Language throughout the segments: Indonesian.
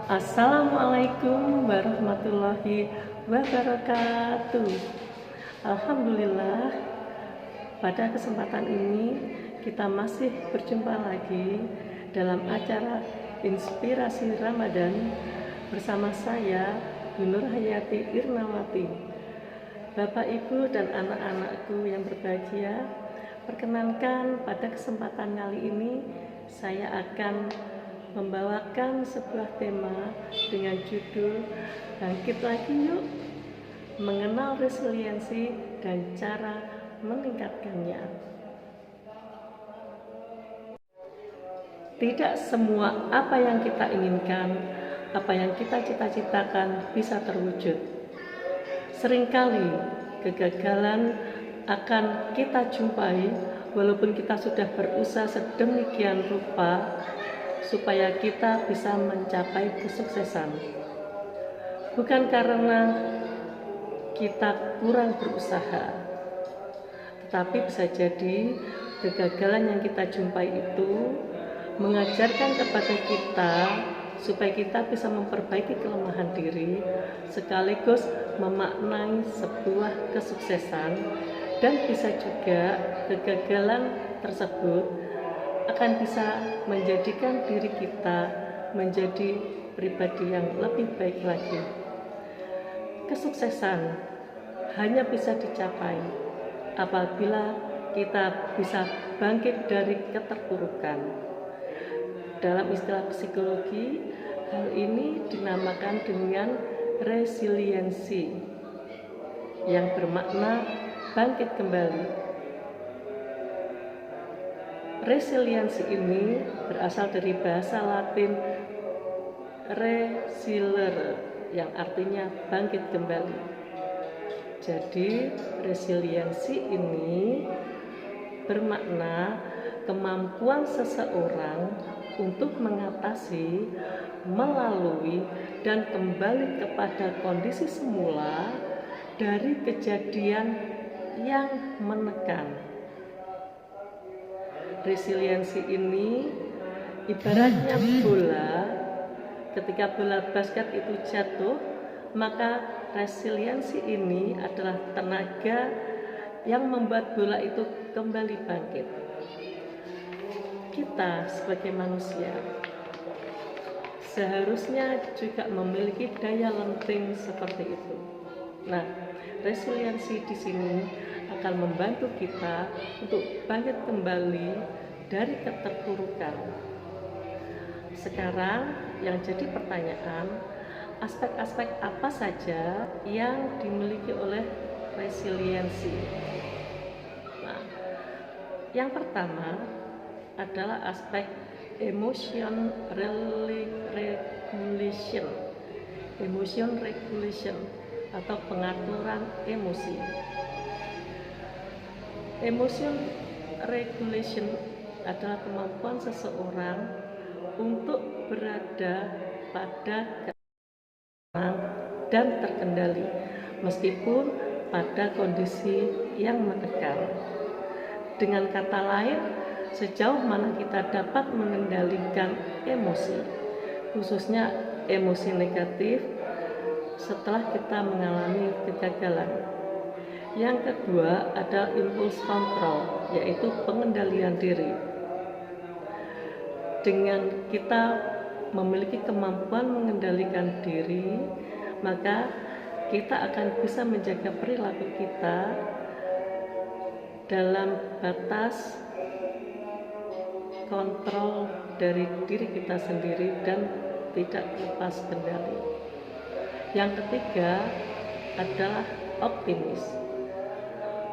Assalamualaikum warahmatullahi wabarakatuh. Alhamdulillah, pada kesempatan ini kita masih berjumpa lagi dalam acara Inspirasi Ramadan bersama saya, Nur Hayati Irnawati. Bapak, Ibu, dan anak-anakku yang berbahagia, perkenankan pada kesempatan kali ini saya akan membawakan sebuah tema dengan judul Bangkit Lagi Yuk, mengenal resiliensi dan cara meningkatkannya. Tidak semua apa yang kita inginkan, apa yang kita cita-citakan bisa terwujud. Seringkali kegagalan akan kita jumpai walaupun kita sudah berusaha sedemikian rupa supaya kita bisa mencapai kesuksesan. Bukan karena kita kurang berusaha, tetapi bisa jadi kegagalan yang kita jumpai itu mengajarkan kepada kita supaya kita bisa memperbaiki kelemahan diri sekaligus memaknai sebuah kesuksesan, dan bisa juga kegagalan tersebut akan bisa menjadikan diri kita menjadi pribadi yang lebih baik lagi. Kesuksesan hanya bisa dicapai apabila kita bisa bangkit dari keterpurukan. Dalam istilah psikologi, hal ini dinamakan dengan resiliensi, yang bermakna bangkit kembali. Resiliensi ini berasal dari bahasa Latin resilere, yang artinya bangkit kembali. Jadi resiliensi ini bermakna kemampuan seseorang untuk mengatasi, melalui, dan kembali kepada kondisi semula dari kejadian yang menekan. Resiliensi ini ibaratnya bola. Ketika bola basket itu jatuh, maka resiliensi ini adalah tenaga yang membuat bola itu kembali bangkit. Kita sebagai manusia seharusnya juga memiliki daya lenting seperti itu. Nah, resiliensi di sini akan membantu kita untuk bangkit kembali dari keterpurukan. Sekarang yang jadi pertanyaan, aspek-aspek apa saja yang dimiliki oleh resiliensi? Nah, yang pertama adalah aspek emotion regulation atau pengaturan emosi. Emotion regulation adalah kemampuan seseorang untuk berada pada ketenangan dan terkendali meskipun pada kondisi yang menekan. Dengan kata lain, sejauh mana kita dapat mengendalikan emosi, khususnya emosi negatif setelah kita mengalami kegagalan. Yang kedua adalah impulse control, yaitu pengendalian diri. Dengan kita memiliki kemampuan mengendalikan diri, maka kita akan bisa menjaga perilaku kita dalam batas kontrol dari diri kita sendiri dan tidak lepas kendali. Yang ketiga adalah optimis.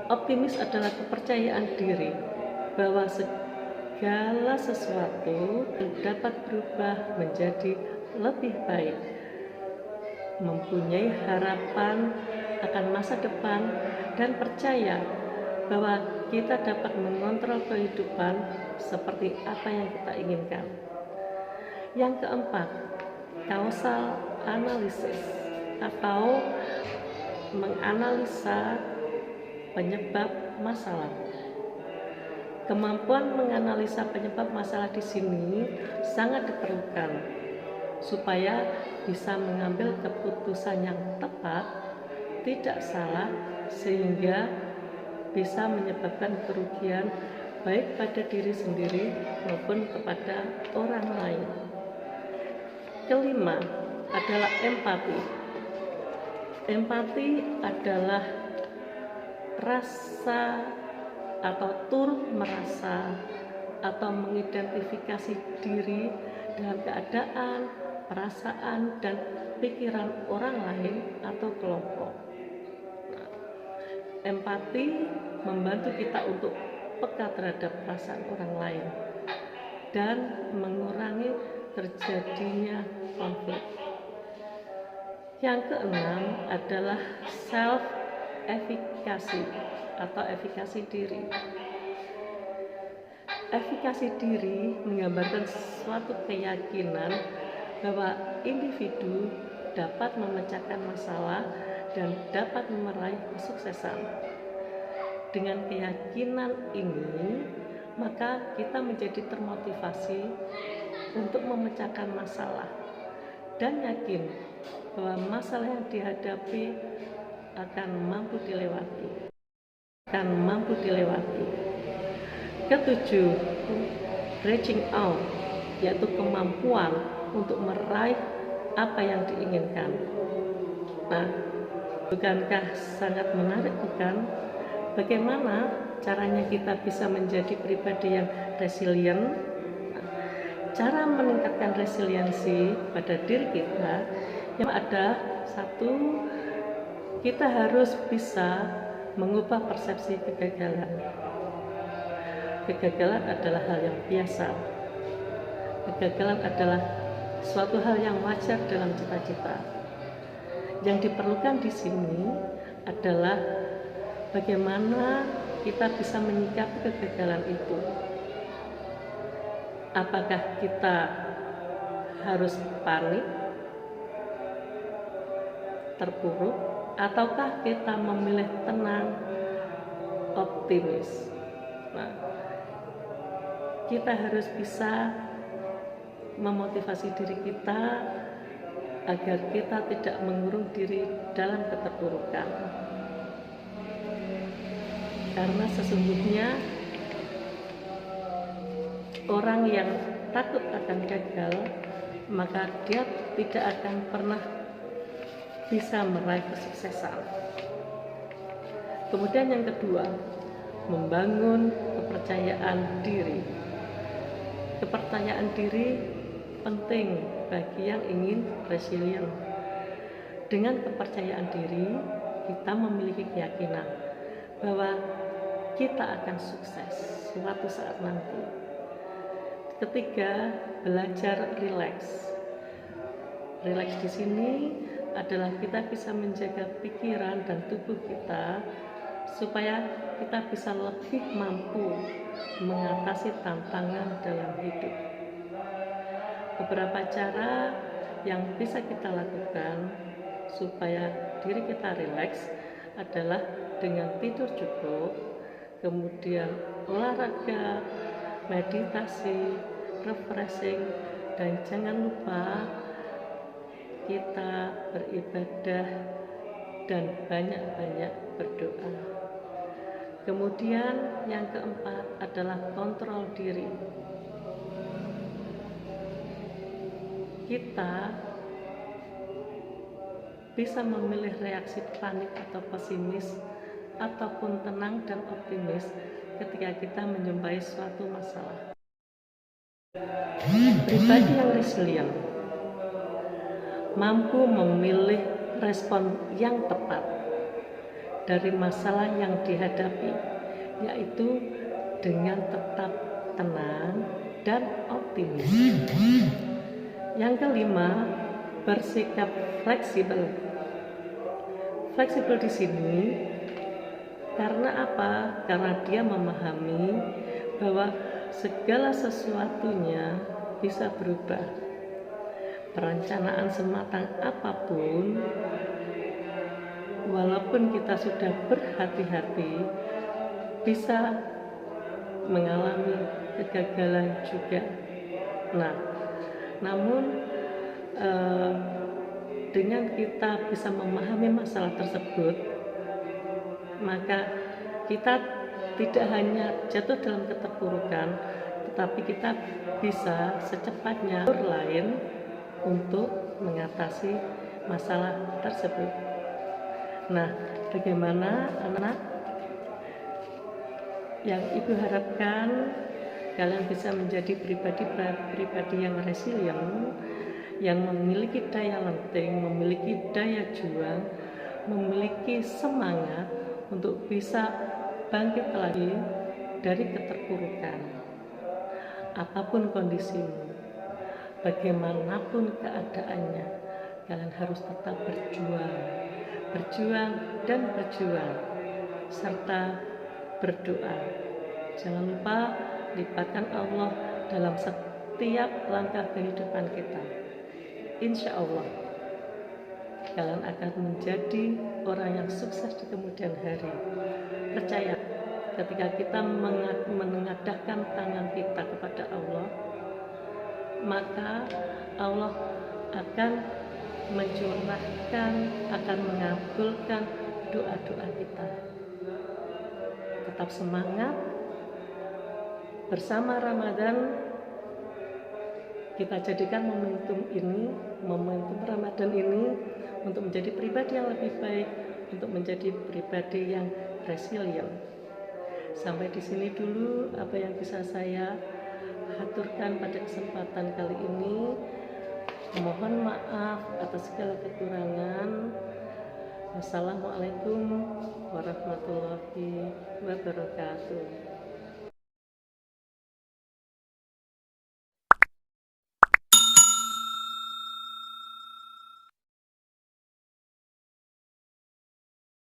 Optimis adalah kepercayaan diri bahwa segala sesuatu dapat berubah menjadi lebih baik, mempunyai harapan akan masa depan, dan percaya bahwa kita dapat mengontrol kehidupan seperti apa yang kita inginkan. Yang keempat, causal analysis atau menganalisa penyebab masalah. Kemampuan menganalisa penyebab masalah di sini sangat diperlukan supaya bisa mengambil keputusan yang tepat, tidak salah, sehingga bisa menyebabkan kerugian baik pada diri sendiri maupun kepada orang lain. Kelima adalah empati. Empati adalah rasa atau turut merasa atau mengidentifikasi diri dalam keadaan, perasaan, dan pikiran orang lain atau kelompok. Empati membantu kita untuk peka terhadap perasaan orang lain dan mengurangi terjadinya konflik. Yang keenam adalah self-efficacy atau efikasi diri. Efikasi diri menggambarkan suatu keyakinan bahwa individu dapat memecahkan masalah dan dapat meraih kesuksesan. Dengan keyakinan ini, maka kita menjadi termotivasi untuk memecahkan masalah dan yakin bahwa masalah yang dihadapi akan mampu dilewati. Ketujuh, reaching out, yaitu kemampuan untuk meraih apa yang diinginkan. Nah, bukankah sangat menarik, bukan? Bagaimana caranya kita bisa menjadi pribadi yang resilient? Cara meningkatkan resiliensi pada diri kita yang ada satu, kita harus bisa mengubah persepsi kegagalan. Kegagalan adalah hal yang biasa. Kegagalan adalah suatu hal yang wajar dalam cita-cita. Yang diperlukan di sini adalah bagaimana kita bisa menyikapi kegagalan itu. Apakah kita harus panik, terpuruk, ataukah kita memilih tenang, optimis? Nah, kita harus bisa memotivasi diri kita agar kita tidak mengurung diri dalam keterpurukan. Karena sesungguhnya orang yang takut akan gagal, maka dia tidak akan pernah bisa meraih kesuksesan. Kemudian yang kedua, membangun kepercayaan diri. Kepercayaan diri penting bagi yang ingin resilient. Dengan kepercayaan diri, kita memiliki keyakinan bahwa kita akan sukses suatu saat nanti. Ketiga, belajar rileks. Rileks di sini adalah kita bisa menjaga pikiran dan tubuh kita supaya kita bisa lebih mampu mengatasi tantangan dalam hidup. Beberapa cara yang bisa kita lakukan supaya diri kita rileks adalah dengan tidur cukup, kemudian olahraga, meditasi, refreshing, dan jangan lupa kita beribadah dan banyak-banyak berdoa. Kemudian yang keempat adalah kontrol diri. Kita bisa memilih reaksi panik atau pesimis ataupun tenang dan optimis ketika kita menjumpai suatu masalah. Pribadi yang resilient mampu memilih respon yang tepat dari masalah yang dihadapi, yaitu dengan tetap tenang dan optimis. Yang kelima, bersikap fleksibel. Fleksibel di sini karena apa? Karena dia memahami bahwa segala sesuatunya bisa berubah. Perencanaan sematang apapun, walaupun kita sudah berhati-hati, bisa mengalami kegagalan juga. Namun eh, dengan kita bisa memahami masalah tersebut, maka kita tidak hanya jatuh dalam keterpurukan, tetapi kita bisa secepatnya lain untuk mengatasi masalah tersebut. Nah, bagaimana anak yang Ibu harapkan kalian bisa menjadi pribadi yang resilient, yang memiliki daya lenting, memiliki daya juang, memiliki semangat untuk bisa bangkit lagi dari keterpurukan. Apapun kondisimu, bagaimanapun keadaannya, kalian harus tetap berjuang dan berjuang, serta berdoa. Jangan lupa libatkan Allah dalam setiap langkah kehidupan kita. Insya Allah kalian akan menjadi orang yang sukses di kemudian hari. Percaya, ketika kita menengadahkan tangan kita kepada Allah, maka Allah akan mencurahkan, akan mengabulkan doa-doa kita. Tetap semangat. Bersama Ramadan, kita jadikan momentum Ramadan ini untuk menjadi pribadi yang lebih baik, untuk menjadi pribadi yang resilient. Sampai di sini dulu apa yang bisa saya aturkan pada kesempatan kali ini. Mohon maaf atas segala kekurangan. Wassalamualaikum warahmatullahi wabarakatuh.